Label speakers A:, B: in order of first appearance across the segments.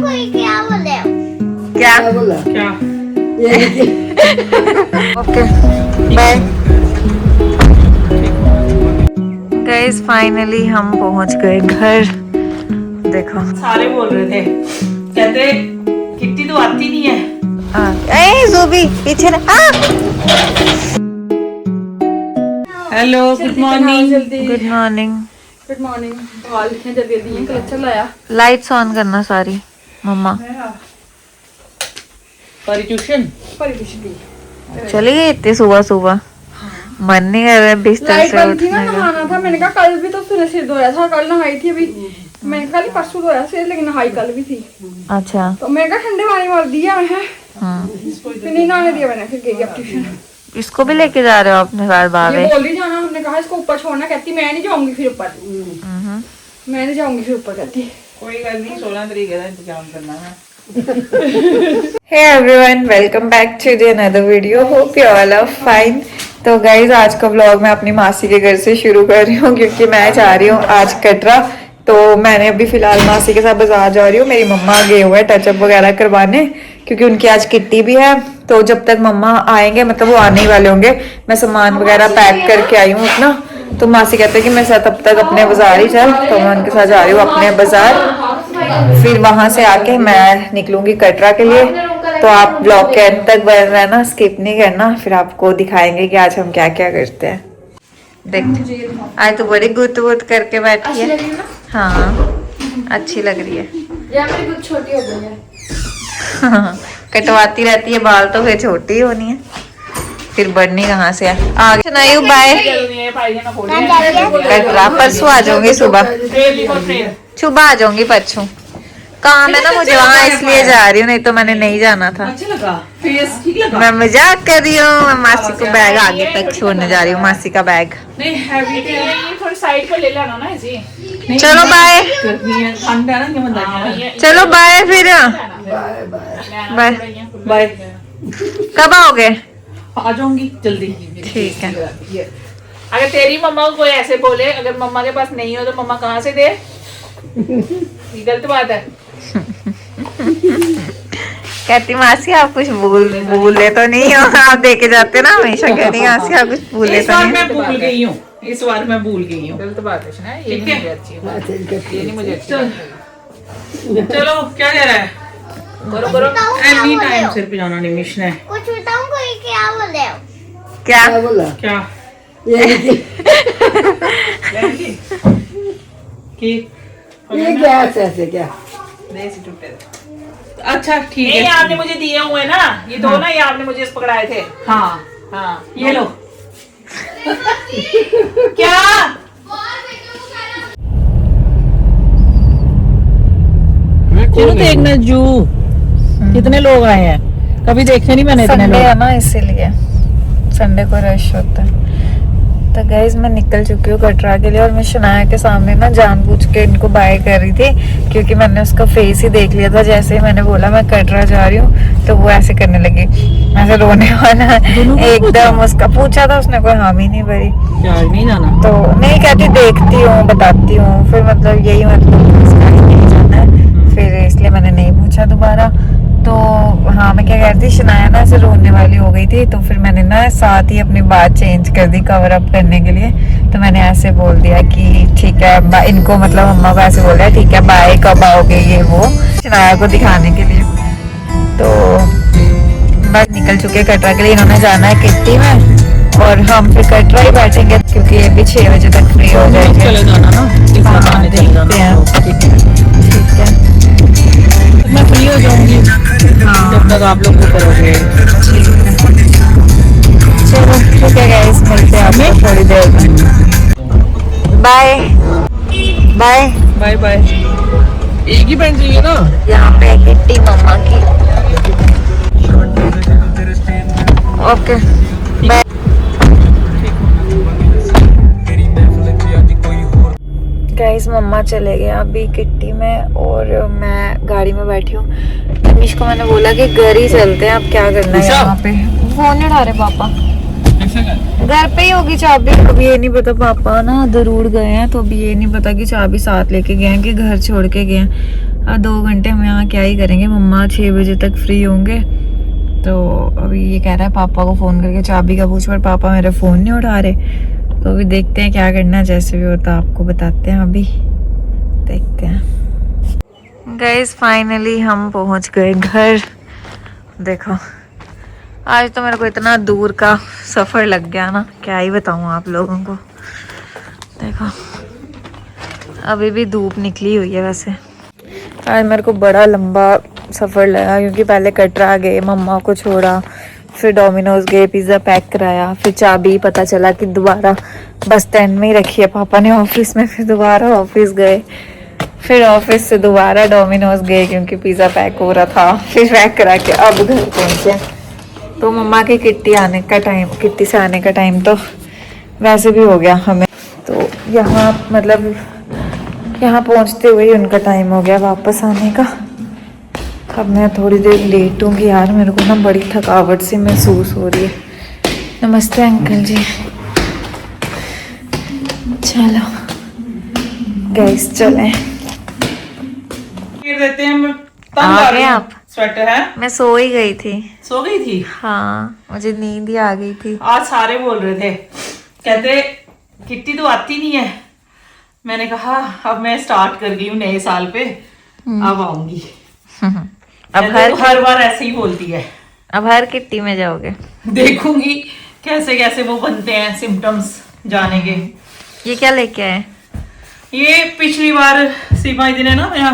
A: कोई क्या बोले?
B: क्या
C: बोला
D: क्या?
B: ओके बाय गाइस, फाइनली हम पहुंच गए घर। देखो
D: सारे बोल रहे थे, कहते किट्टी तो आती नहीं है।
B: ए ज़ूबी पीछे ना।
D: Hello, good morning.
B: Good morning.
C: Good morning. बाल इतने जल्दी जल्दी हैं, कलेक्टर लाया।
B: लाइट्स ऑन करना सारी मम्मा।
D: परी ट्यूशन
B: चली गई इतनी सुबह सुबह। मन नहीं कर रहा है बिस्तर
C: लाइट
B: से
C: बंद थी ना,
B: उठने का।
C: नहाना था। मैंने कहा कल भी तो तूने सिर धोया था, कल नहाई थी अभी। मैंने कहा कल परसों धोया सिर, लेकिन नहाई कल भी थी।
B: अच्छा
C: तो मैंने कहा ठंडे पानी मार दिया है,
B: हाँ।
C: फिर नहीं नहाने दिया मैंने। फिर गई अब ट्यूशन।
B: इसको भी लेके जा रहे हो अपने साथ
C: ये
B: बाबे?
C: बोल ही जाना, हमने कहा इसको ऊपर छोड़ना। कहती मैं नहीं जाऊंगी फिर ऊपर, मैं नहीं जाऊंगी फिर ऊपर। कहती
D: कोई गल नहीं, 16 तरीके का इंतजाम करना है।
B: Hey everyone, welcome back to the another video. Hope you all are fine. तो गाइज आज का व्लॉग मैं अपनी मासी के घर से शुरू कर रही हूँ क्योंकि मैं जा रही हूँ आज कटरा। तो मैंने अभी फिलहाल मासी के साथ बाजार जा रही हूँ। मेरी मम्मा गए हुए हैं टचअप वगैरह करवाने क्योंकि उनकी आज किट्टी भी है। तो जब तक मम्मा आएंगे, मतलब वो आने ही वाले होंगे, मैं सामान वगैरह पैक करके आई हूँ उतना। तो मासी कहते हैं कि मैं तब तक अपने बाजार ही चल। तो मैं उनके साथ जा रही हूँ अपने बाजार, फिर वहां से आके मैं निकलूंगी कटरा के लिए। तो आप ब्लॉग के अंत तक बन रहना, स्किप नहीं करना, फिर आपको दिखाएंगे कि आज हम क्या क्या करते हैं। देख आज तो बड़ी गुत गुत करके बैठी है। हाँ अच्छी लग रही है।
C: यार मेरी कुछ छोटी हो गई है।
B: कटवाती रहती है बाल, तो फिर छोटी होनी है, फिर बढ़नी कहाँ से है। आगे सुनाइयो बाय। कटरा परसों आ जाऊंगी सुबह, सुबह आ जाऊंगी परसों। काम है ना मुझे वहाँ, इसलिए जा रही हूँ, नहीं तो मैंने नहीं जाना था।
D: अच्छा लगा, फेस ठीक लगा।
B: मैं मजाक कर रही हूँ। मैं मासी को बैग आगे तक छोड़ने जा रही हूँ, मासी का बैग।
D: नहीं हैवी पे ये थोड़ी साइड पे ले लेना ना ऐसे।
B: चलो बाय।
D: गर्मी है, ठंड है ना, क्या बंदा।
B: चलो बाय फिर। Bye
D: bye.
B: कब आओगे?
D: आ जाऊंगी जल्दी।
B: ठीक है।
D: अगर तेरी मम्मा को कोई ऐसे बोले, अगर मम्मा के पास नहीं हो तो मम्मा कहाँ से दे? ये गलत बात है।
B: कहती मासी आप कुछ भूले तो नहीं हो? आप देके जाते ना हमेशा। कहती मासी आप कुछ भूले
D: इस
B: तो
D: बार
B: नहीं?
D: मैं भूल गई हूँ, इस बार मैं भूल गई हूँ।
E: गलत बात है ना, ये नहीं मुझे अच्छी बात, ये नहीं मुझे अच्छी बात।
D: चलो क्या कह रहा है?
E: करो करो।
D: एनी टाइम सिर पे जाना निमिश ने।
A: कुछ बताऊं? कोई क्या बोले?
B: क्या
C: बोला
D: क्या कि
C: ये गैस ऐसे क्या?
E: देसी टूटे
D: अच्छा ठीक
E: ये
D: है।
E: आपने मुझे दिए हुए ना, ये दो ना, ये आपने मुझे इस पकड़ाए थे।
D: हाँ
E: हाँ
D: ये लो।
E: क्या
D: चलो देखना जू कितने लोग आए हैं, कभी देखे नहीं मैंने इतने
B: संडे
D: लोग।
B: है ना, इसीलिए संडे को रश होता है। तो गाइज मैं निकल चुकी हूँ कटरा के लिए, और मैं शनाया के सामने ना जानबूझ के इनको बाय कर रही थी क्योंकि मैंने उसका फेस ही देख लिया था। जैसे ही मैंने बोला मैं कटरा जा रही हूँ तो वो ऐसे करने लगी, ऐसे रोने वाला एकदम। उसका पूछा था, उसने कोई हामी नहीं भरी।
D: यार नहीं जाना
B: तो नहीं, कहती देखती हूँ बताती हूँ। फिर मतलब यही मतलब उसका ही नहीं जाना है, फिर इसलिए मैंने नहीं पूछा दोबारा। तो हाँ मैं क्या कह रही थी, शनाया ना ऐसे रोने वाली हो गई थी, तो फिर मैंने ना साथ ही अपनी बात चेंज कर दी कवर अप करने के लिए। तो मैंने ऐसे बोल दिया कि ठीक है, इनको मतलब मम्मा को ऐसे बोल दिया ठीक है बाय, कब आओगे ये वो, शनाया को दिखाने के लिए। तो बस निकल चुके कटरा के लिए। इन्होंने जाना है किट्टी में और हम फिर कटरा ही बैठेंगे क्योंकि ये भी 6 बजे तक फ्री हो जाएंगे।
D: चले जाना ना, इस
B: हाँ,
D: बहाने चले
B: देखते
D: जाना।
B: हैं। ठीक है
D: मैं फ्री हो जाऊंगी जब तक आप लोग वो करोगे।
B: चलो ठीक है गाइस, मिलते हैं आपको थोड़ी देर में। Bye bye
D: bye bye. एक ही पेन चाहिए ना।
B: यहाँ पे किट्टी मम्मा की। Okay bye. गाइस मम्मा चले गए अभी किट्टी में और मैं गाड़ी में बैठी हूँ। तमीश को मैंने बोला कि घर ही चलते हैं, अब क्या करना है यहाँ पे। फोन नहीं उठा रहे पापा, घर पे ही होगी चाबी। अभी ये नहीं पता, पापा ना जरूर गए हैं तो अभी ये नहीं पता कि चाबी साथ लेके गए हैं कि घर छोड़ के गए हैं। अब 2 घंटे हम यहाँ क्या ही करेंगे, मम्मा 6 बजे तक फ्री होंगे। तो अभी ये कह रहा है पापा को फ़ोन करके चाबी का पूछ, पर पापा मेरा फ़ोन नहीं उठा रहे। तो अभी देखते हैं क्या करना है, जैसे भी होता आपको बताते हैं। अभी देखते हैं। गाइस फाइनली हम पहुँच गए घर। देखो आज तो मेरे को इतना दूर का सफ़र लग गया ना, क्या ही बताऊँ आप लोगों को। देखो अभी भी धूप निकली हुई है। वैसे आज मेरे को बड़ा लंबा सफ़र लगा, क्योंकि पहले कटरा गए, मम्मा को छोड़ा, फिर डोमिनोज गए, पिज़्ज़ा पैक कराया, फिर चाबी पता चला कि दोबारा बस स्टैंड में ही रखी है पापा ने ऑफिस में, फिर दोबारा ऑफिस गए, फिर ऑफिस से दोबारा डोमिनोज गए क्योंकि पिज़्ज़ा पैक हो रहा था, फिर पैक करा के अब घर पहुँचे। तो मम्मा की किट्टी से आने का टाइम तो वैसे भी हो गया हमें। तो यहाँ मतलब यहाँ पहुँचते हुए ही उनका टाइम हो गया वापस आने का। अब मैं थोड़ी देर लेटूंगी यार, मेरे को ना बड़ी थकावट सी महसूस हो रही है। नमस्ते अंकल जी। चलो गैस चलें।
D: देते हैं हम।
B: आ गए आप?
D: स्वेटर है।
B: मैं सो ही गई थी।
D: सो गई थी?
B: हाँ मुझे नींद ही आ गई थी।
D: आज सारे बोल रहे थे, कहते किट्टी तो आती नहीं है। मैंने कहा अब मैं स्टार्ट कर गई हूँ नए साल पे, अब आऊंगी।
B: अब
D: हर बार ऐसे ही बोलती है।
B: अब हर किट्टी में जाओगे?
D: देखूंगी कैसे कैसे वो बनते हैं सिम्टम्स जाने के।
B: ये क्या लेके आए?
D: ये पिछली बार सीमा दीदी ने ना मेरा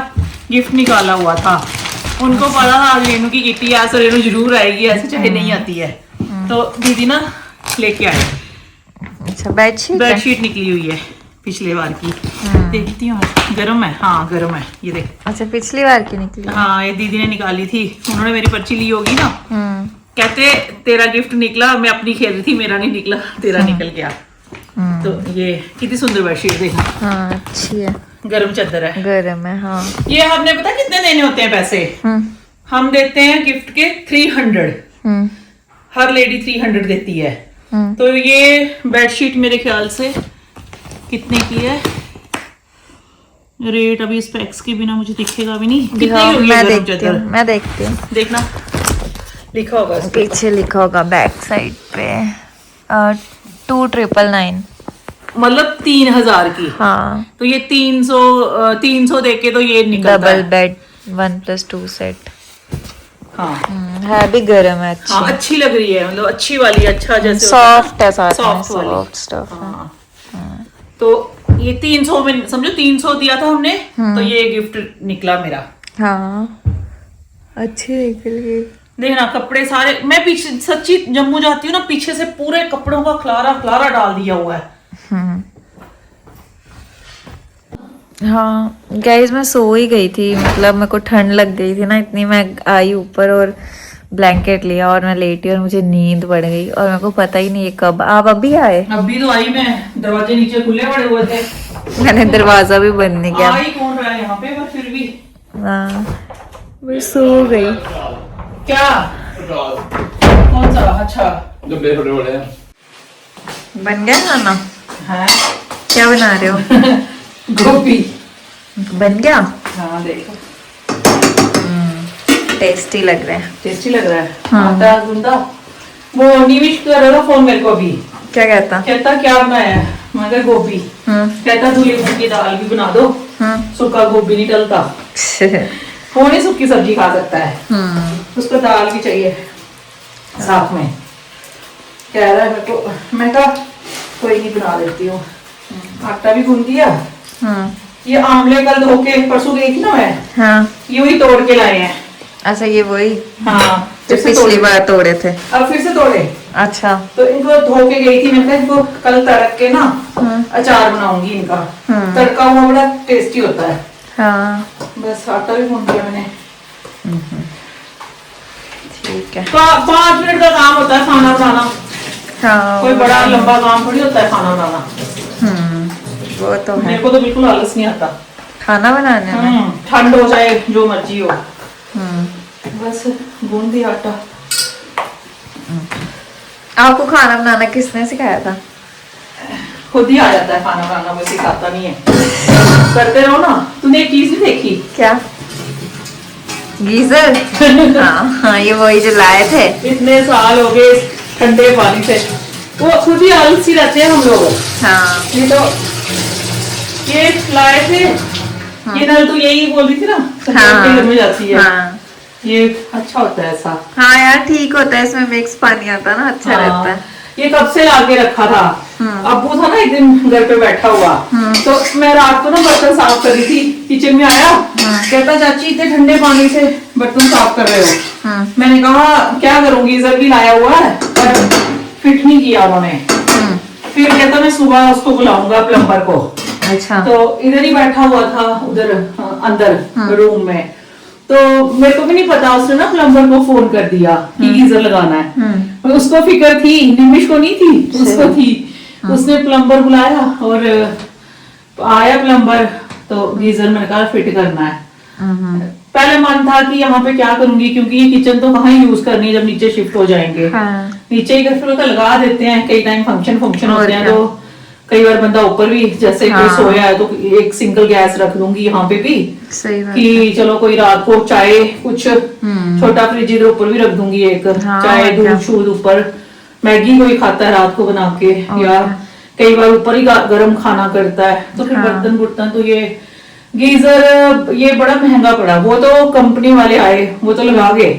D: गिफ्ट निकाला हुआ था, उनको पता था आज रेनू की किट्टी आज तो रेनू जरूर आएगी, ऐसे चाहे नहीं आती है। तो दीदी ना लेके आए।
B: अच्छा बेडशीट
D: निकली हुई है पिछले बार की। देखती हूँ गर्म है। हाँ गर्म है, ये देख।
B: अच्छा पिछली बार की निकली?
D: हाँ ये दीदी ने निकाली थी, उन्होंने मेरी पर्ची ली होगी ना। कहते तेरा गिफ्ट निकला, मैं अपनी खेल रही थी, मेरा नहीं निकला, तेरा निकल गया। तो ये कितनी सुंदर बेडशीट देखना।
B: हाँ अच्छी है,
D: गर्म चादर है।
B: गर्म है हाँ।
D: ये हमने पता कितने देने होते हैं पैसे? हम देते हैं गिफ्ट के 300। हर लेडी 300 देती है। तो ये बेडशीट मेरे ख्याल से कितने की है, रेट अभी स्पेक्स के बिना मुझे दिखेगा भी नहीं। कितने की होगी?
B: मैं देखती हूँ।
D: देखना लिखा होगा
B: पीछे, लिखा होगा बैक साइड पे 2999,
D: मतलब 3000 की।
B: हाँ
D: तो ये 300 देके तो ये निकलता
B: डबल
D: है।
B: Bed 1+2 set.
D: हाँ
B: है भी गर्म है, अच्छी।
D: हाँ अच्छी लग रही है, मतलब अच्छी वाली। अच्छा जैसे
B: सॉफ्ट है, साथ में
D: सॉफ्ट वाली
B: सॉफ्ट स्टफ है।
D: हाँ। तो ये 300 में समझो 300 दिया था हमने, तो ये गिफ्ट निकला मेरा।
B: हाँ अच्छी निकल गई।
D: देखना कपड़े सारे, मैं पीछे सच्ची जम्मू जाती हूँ ना, पीछे से पूरे कपड़ों का खलारा डाल दिया हुआ है।
B: हाँ गाइस मैं सो ही गई थी, मतलब मेरे को ठंड लग गई थी ना इतनी, मैं आई ऊपर और ब्लैंकेट लिया और मैं लेटी और मुझे नींद पड़ गई, और मेरे को पता ही नहीं है कब आप अभी आए।
D: अभी तो आई मैं, दरवाजे नीचे खुले पड़े हुए थे,
B: मैंने दरवाजा भी बंद नहीं किया।
D: आई कौन रहा है यहाँ पे, पर फिर भी
B: हाँ मैं सो गई।
D: क्या कौन सा? अच्छा
E: डब्बे थोड़े बड़े हैं।
B: बन गया खाना?
D: है
B: क्या बना रहे हो?
D: गोभी
B: बन गया?
D: हाँ देखो
B: टेस्टी लग रहा है।
D: टेस्टी लग रहा है।
B: हाँ।
D: आटा गूंदा। वो निविश कर रहा था फोन मेरे को अभी,
B: क्या कहता?
D: कहता क्या बनाया है? मैं कहा गोभी। कहता धुली की दाल भी बना दो, सूखा गोभी नहीं डलता, वो नहीं सूखी सब्जी खा सकता है, उसको दाल भी चाहिए साथ में। कह रहा है मेरे को, मैं कहा कोई नहीं बना देती हूँ। आटा भी गूंद दिया। ये आमले कल धो के परसों गई थी ना मैं,
B: हाँ
D: ये वही तोड़ के लाए हैं।
B: अच्छा ये वही
D: हाँ
B: जो पिछली बार तोड़े थे,
D: अब फिर से तोड़े।
B: अच्छा
D: तो इनको धो के गई थी, मैंने कहा इनको कल तड़क के ना अचार बनाऊंगी इनका। तड़का हुआ बड़ा टेस्टी होता है।
B: हाँ
D: बस आटा भी गूंद दिया मैंने।
B: ठीक है।
D: 5 मिनट का काम होता है खाना बनाना,
B: हाँ
D: कोई बड़ा लंबा काम थोड़ी होता है खाना बनाना।
B: वो तो है।
D: मेरे को तो बिल्कुल आलस नहीं आता
B: खाना बनाने में।
D: ठंड हो चाहे जो मर्जी हो, बस गूंद दिया आटा।
B: आपको खाना बनाना किसने सिखाया था?
D: खुद ही आ जाता है खाना बनाना, कोई सिखाता नहीं है। करते रहो ना। तूने एक चीज नहीं देखी?
B: क्या? गीजर हाँ, ये वही जो लाए थे।
D: इतने साल हो गए ठंडे पानी से, वो खुद ही आलसी रहते हैं हम लोग।
B: हाँ
D: ये तो ये लाए थे। ये नल तो यही बोल रही थी ना,
B: हाँ,
D: घर में जाती है।
B: हाँ
D: ये अच्छा होता है ऐसा।
B: हाँ यार ठीक होता है, इसमें मिक्स पानी आता है ना, अच्छा रहता है।
D: ये कब से लाके रखा था। अब्बू था ना एक दिन घर पे बैठा हुआ, तो मैं रात को ना बर्तन साफ कर रही थी, किचन में आया, कहता चाची इतने ठंडे पानी से बर्तन साफ कर रहे हो। मैंने कहा क्या करूंगी, गीजर भी लाया हुआ है पर फिट नहीं किया उन्होंने। फिर कहता मैं सुबह उसको बुलाऊंगा प्लम्बर को।
B: अच्छा।
D: तो इधर ही बैठा हुआ था उधर अंदर रूम में, तो मेरे को भी नहीं पता, उसने ना प्लम्बर को फोन कर दिया कि गीजर लगाना है। उसको फिक्र थी, निमिष को नहीं थी, उसको थी। उसने प्लम्बर बुलाया और आया प्लम्बर, तो गीजर मैंने कहा फिट करना है। पहले मन था कि यहाँ पे क्या करूंगी, क्योंकि ये किचन तो कहाँ यूज करनी है जब नीचे शिफ्ट हो जाएंगे। नीचे ही फिर तो लगा देते हैं, कई टाइम फंक्शन होते हैं तो कई बार बंदा ऊपर भी, जैसे कोई सोया है तो एक सिंगल गैस रख दूंगी यहाँ पे भी,
B: सही बात
D: कि चलो कोई रात को चाय कुछ छोटा फ्रिज इधर ऊपर भी रख दूंगी, एक चाय दूध शूध ऊपर, मैगी कोई खाता है रात को बना के, या कई बार ऊपर ही गर्म खाना करता है, तो फिर बर्तन बुर्तन। तो ये गीजर ये बड़ा महंगा पड़ा, वो तो कंपनी वाले आए वो तो लगा गए।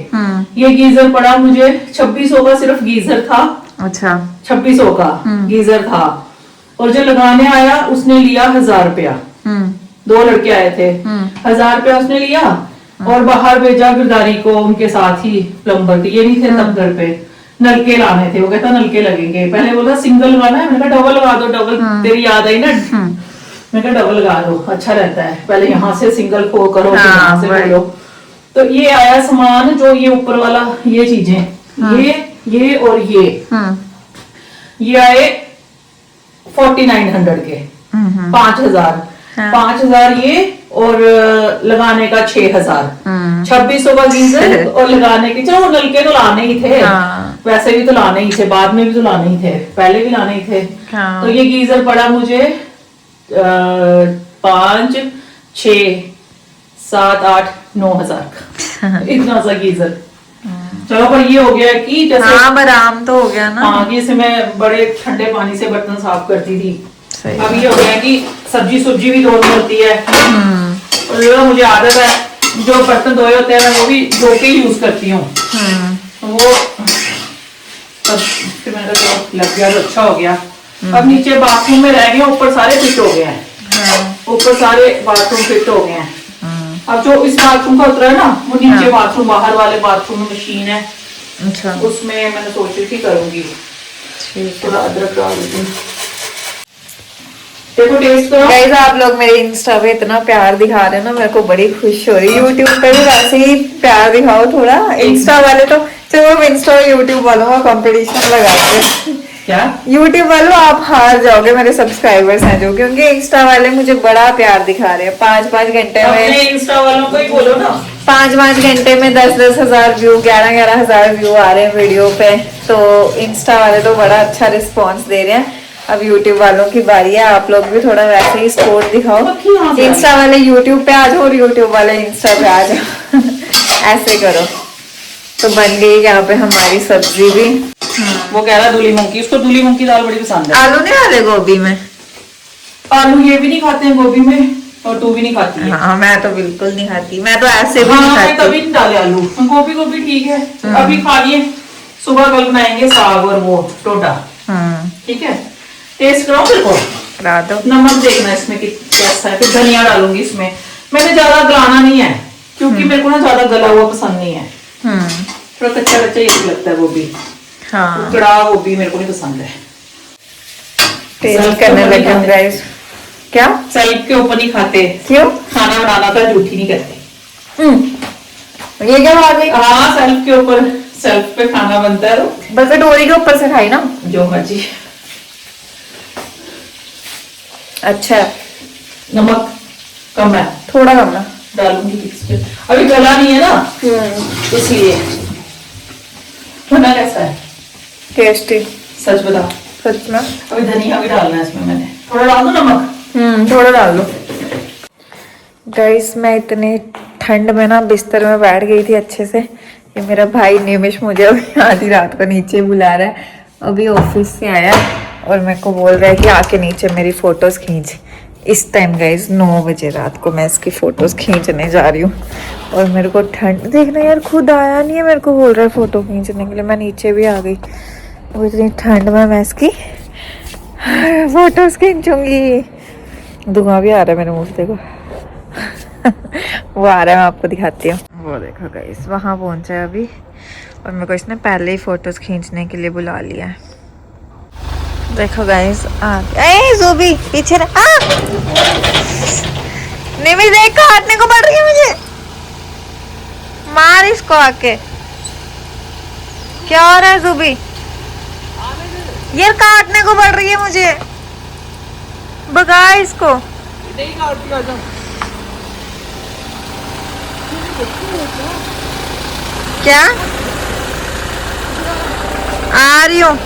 D: ये गीजर पड़ा मुझे 2600 का, सिर्फ गीजर था।
B: अच्छा
D: 2600 का गीजर था, और जो लगाने आया उसने लिया 1000 रुपया। 2 लड़के आए थे, 1000 रुपया उसने लिया और बाहर भेजा गिरदारी को उनके साथ ही प्लम्बर के। ये नहीं थे तब घर पे, नलके लाने थे। वो कहता नलके लगेंगे, पहले बोला सिंगल लगाना है, मैंने कहा डबल लगा दो, डबल तेरी याद आई ना, मैंने कहा डबल लगा दो अच्छा रहता है, पहले यहाँ से सिंगल को करो फिर यहाँ से खोलो। तो ये आया सामान, जो ये ऊपर वाला ये चीजें, ये और ये आए 4900 के, 5000 5000 ये, और लगाने का 6000, 2600 का गीजर और लगाने के। चलो नलके तो लाने ही थे, वैसे भी तो लाने ही थे, बाद में भी तो लाने ही थे, पहले भी लाने ही थे। तो ये गीजर पड़ा मुझे 5, 6, 7, 8, 9,000 का, इतना सा गीजर। चलो पर ये हो गया कि जैसे
B: आराम तो हो गया ना।
D: हाँ, जैसे मैं बड़े ठंडे पानी से बर्तन साफ करती थी, अब ये हो गया कि सब्जी सुब्जी भी धोनी होती है। और जो मुझे आदत है, जो बर्तन धोए होते हैं मैं वो भी धो के यूज करती हूँ। वो फिर मैंने कहा लग गया तो अच्छा हो गया। अब नीचे बाथरूम में रह गए, ऊपर सारे फिट हो गए हैं, ऊपर सारे बाथरूम फिट हो गए हैं। अब जो इस बाथरूम का उतरा है ना, वो नीचे बाथरूम, बाहर वाले बाथरूम में मशीन है।
B: अच्छा।
D: उसमें मैंने सोची थी करूंगी, थोड़ा अदरक डाल देती हूँ। देखो टेस्ट करो।
B: गाइस आप लोग मेरे इंस्टा पे इतना प्यार दिखा रहे हो ना, मेरे को बड़ी खुश हो रही है। यूट्यूब पे भी वैसे ही प्यार दिखाओ थोड़ा। इंस्टा वाले तो चलो, इंस्टा और यूट्यूब वालों का कंपटीशन लगाते हैं।
D: क्या
B: यूट्यूब वालों आप हार जाओगे, मेरे सब्सक्राइबर्स हैं जो, क्योंकि इंस्टा वाले मुझे बड़ा प्यार दिखा रहे हैं। 5-5 घंटे में,
D: इंस्टा वालों को ही बोलो ना,
B: 5-5 घंटे में 10-10 हजार व्यू, 11-11 हजार व्यू आ रहे हैं वीडियो पे। तो इंस्टा वाले तो बड़ा अच्छा रिस्पॉन्स दे रहे हैं। अब यूट्यूब वालों की बारी है, आप लोग भी थोड़ा वैसे ही सपोर्ट दिखाओ। इंस्टा वाले यूट्यूब पे आ जाओ और यूट्यूब वाले इंस्टा पे आ जाओ। ऐसे करो। तो बन गई यहाँ पे हमारी सब्जी भी।
D: वो कह रहा दूली मूंग की, उसको दूली मूंग की दाल बड़ी पसंद है।
B: आलू नहीं डाले गोभी में?
D: आलू ये भी नहीं खाते हैं गोभी में, और तू भी नहीं खाती है।
B: हाँ मैं तो बिल्कुल नहीं खाती, मैं तो ऐसे भी नहीं
D: हाँ,
B: खाती।
D: तभी नहीं डाले आलू, गोभी ठीक है। अभी खा लिए, सुबह कल बनाएंगे साग और वो टोटा, ठीक है। टेस्ट कराओ फिर को,
B: करा दो।
D: नमक देखना इसमें कि कैसा है, फिर धनिया डालूंगी इसमें। मैंने ज्यादा गलाना नहीं है, क्योंकि मेरे को ना ज्यादा गला हुआ पसंद नहीं है। थोड़ा कच्चा कच्चा ही लगता है गोभी।
B: हाँ,
D: कड़ा गोभी मेरे को नहीं पसंद है।
B: टेस्ट करने लगे हम गाइस। क्या
D: सेल्फ के ऊपर नहीं खाते?
B: क्यों?
D: खाना बनाना तो झूठी नहीं करते।
B: ये क्या बात है?
D: हाँ, सेल्फ के ऊपर, सेल्फ पे खाना बनता है तो
B: बस डोरी के ऊपर से खाई ना,
D: जो मर्जी।
B: अच्छा
D: नमक कम है,
B: थोड़ा कम ना
D: डालूंगी इस पे। अभी गला नहीं है ना, इसलिए। खाना कैसा है?
B: टेस्टी,
D: सच बता।
B: सच में।
D: अभी धनिया भी डालना है इसमें, मैंने थोड़ा डाल दो नमक।
B: थोड़ा डाल दो। गाइस मैं इतने ठंड में ना बिस्तर में बैठ गई थी अच्छे से। ये मेरा भाई निमिष मुझे अभी आधी रात को नीचे बुला रहा है, अभी ऑफिस से आया और मेरे को बोल रहा है कि आके नीचे मेरी फोटोज खींच। इस टाइम गाइज 9 बजे रात को मैं इसकी फोटोज खींचने जा रही हूँ और मेरे को ठंड देखना यार, खुद आया नहीं है, मेरे को बोल रहा है फोटो खींचने के लिए। मैं नीचे भी आ गई, वो इतनी ठंड में मैं इसकी फोटोज खींचूंगी। धुआं भी आ रहा है मेरे मुंह से, देखो वो आ रहा है, मैं आपको दिखाती हूँ। वो देखो गाइस वहाँ पहुँचा है अभी और मेरे को इसने पहले ही फोटोज खींचने के लिए बुला लिया है। देखो गाइस ज़ूबी पीछे निमिष देख, काटने को पड़ रही है मुझे, मार इसको आके। क्या हो रहा है ज़ूबी? यार काटने को पड़ रही है मुझे, भगा इसको। क्या आ रही हूँ?